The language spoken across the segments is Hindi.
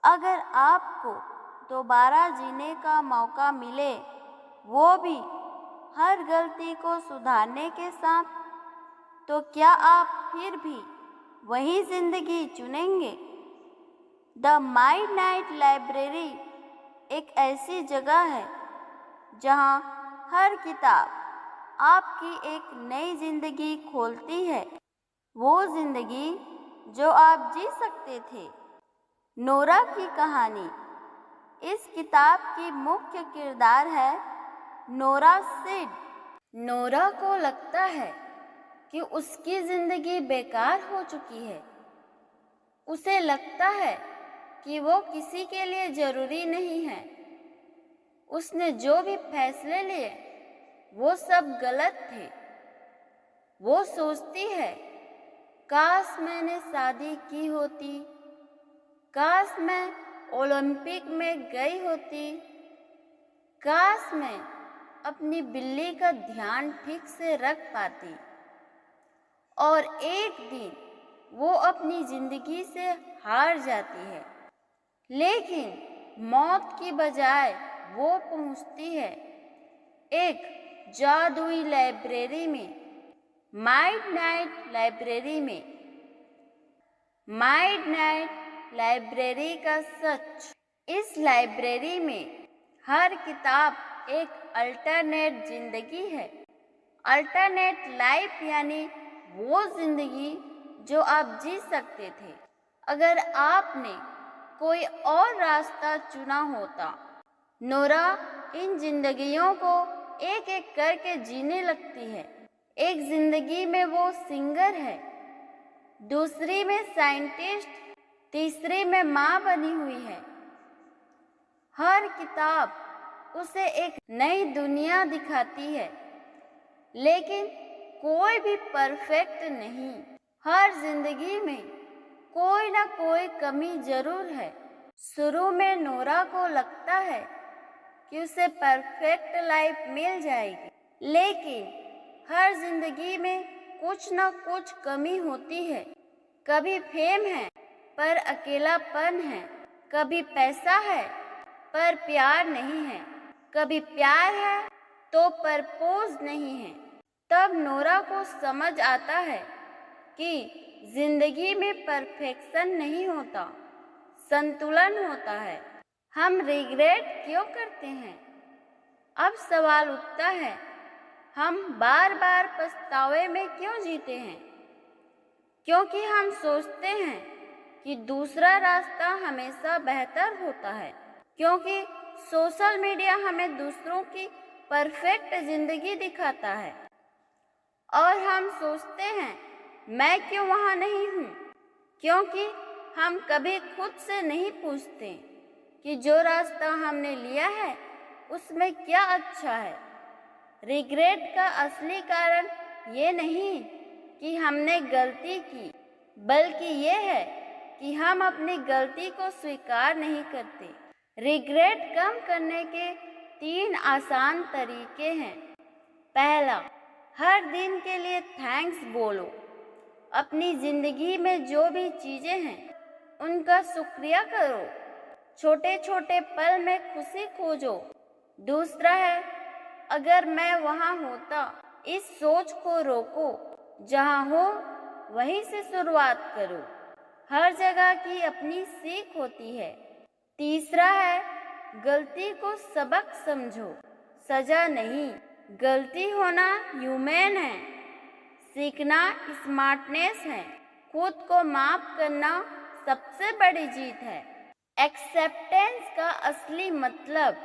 अगर आपको दोबारा जीने का मौका मिले, वो भी हर गलती को सुधारने के साथ, तो क्या आप फिर भी वही जिंदगी चुनेंगे? द मिडनाइट लाइब्रेरी एक ऐसी जगह है जहां हर किताब आपकी एक नई जिंदगी खोलती है, वो जिंदगी जो आप जी सकते थे। नोरा की कहानी। इस किताब की मुख्य किरदार है नोरा सिड। नोरा को लगता है कि उसकी जिंदगी बेकार हो चुकी है। उसे लगता है कि वो किसी के लिए जरूरी नहीं है। उसने जो भी फैसले लिए वो सब गलत थे। वो सोचती है, काश मैंने शादी की होती, काश मैं ओलंपिक में गई होती, काश मैं अपनी बिल्ली का ध्यान ठीक से रख पाती। और एक दिन वो अपनी जिंदगी से हार जाती है, लेकिन मौत की बजाय वो पहुंचती है एक जादुई लाइब्रेरी में, मिडनाइट लाइब्रेरी में। मिडनाइट लाइब्रेरी का सच। इस लाइब्रेरी में हर किताब एक अल्टरनेट जिंदगी है। अल्टरनेट लाइफ यानी वो जिंदगी जो आप जी सकते थे अगर आपने कोई और रास्ता चुना होता। नोरा इन जिंदगियों को एक एक करके जीने लगती है। एक जिंदगी में वो सिंगर है, दूसरी में साइंटिस्ट, तीसरी में माँ बनी हुई है। हर किताब उसे एक नई दुनिया दिखाती है, लेकिन कोई भी परफेक्ट नहीं। हर जिंदगी में कोई ना कोई कमी जरूर है। शुरू में नोरा को लगता है कि उसे परफेक्ट लाइफ मिल जाएगी, लेकिन हर जिंदगी में कुछ ना कुछ कमी होती है। कभी फेम है पर अकेलापन है, कभी पैसा है पर प्यार नहीं है, कभी प्यार है तो परपोज नहीं है। तब नोरा को समझ आता है कि जिंदगी में परफेक्शन नहीं होता, संतुलन होता है। हम रिग्रेट क्यों करते हैं? अब सवाल उठता है, हम बार बार पछतावे में क्यों जीते हैं? क्योंकि हम सोचते हैं कि दूसरा रास्ता हमेशा बेहतर होता है। क्योंकि सोशल मीडिया हमें दूसरों की परफेक्ट जिंदगी दिखाता है और हम सोचते हैं, मैं क्यों वहाँ नहीं हूँ? क्योंकि हम कभी खुद से नहीं पूछते कि जो रास्ता हमने लिया है उसमें क्या अच्छा है। रिग्रेट का असली कारण ये नहीं कि हमने गलती की, बल्कि ये है कि हम अपनी गलती को स्वीकार नहीं करते। रिग्रेट कम करने के 3 आसान तरीके हैं। पहला, हर दिन के लिए थैंक्स बोलो। अपनी जिंदगी में जो भी चीजें हैं उनका शुक्रिया करो। छोटे छोटे पल में खुशी खोजो। दूसरा है, अगर मैं वहाँ होता। इस सोच को रोको, जहाँ हो वहीं से शुरुआत करो। हर जगह की अपनी सीख होती है। तीसरा है, गलती को सबक समझो, सजा नहीं। गलती होना ह्यूमन है, सीखना स्मार्टनेस है। खुद को माफ करना सबसे बड़ी जीत है। एक्सेप्टेंस का असली मतलब,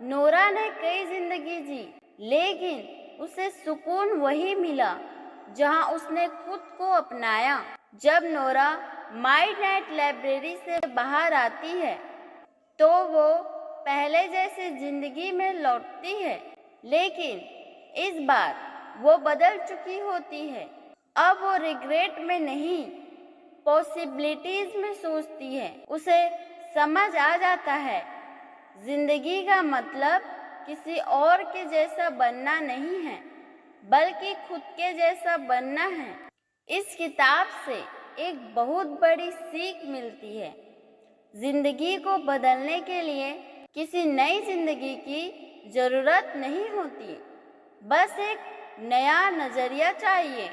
नोरा ने कई जिंदगी जी, लेकिन उसे सुकून वही मिला जहां उसने खुद को अपनाया। जब नोरा मिडनाइट लाइब्रेरी से बाहर आती है तो वो पहले जैसी जिंदगी में लौटती है, लेकिन इस बार वो बदल चुकी होती है। अब वो रिग्रेट में नहीं, पॉसिबिलिटीज में सोचती है। उसे समझ आ जाता है, जिंदगी का मतलब किसी और के जैसा बनना नहीं है, बल्कि खुद के जैसा बनना है। इस किताब से एक बहुत बड़ी सीख मिलती है। जिंदगी को बदलने के लिए किसी नई जिंदगी की ज़रूरत नहीं होती, बस एक नया नज़रिया चाहिए।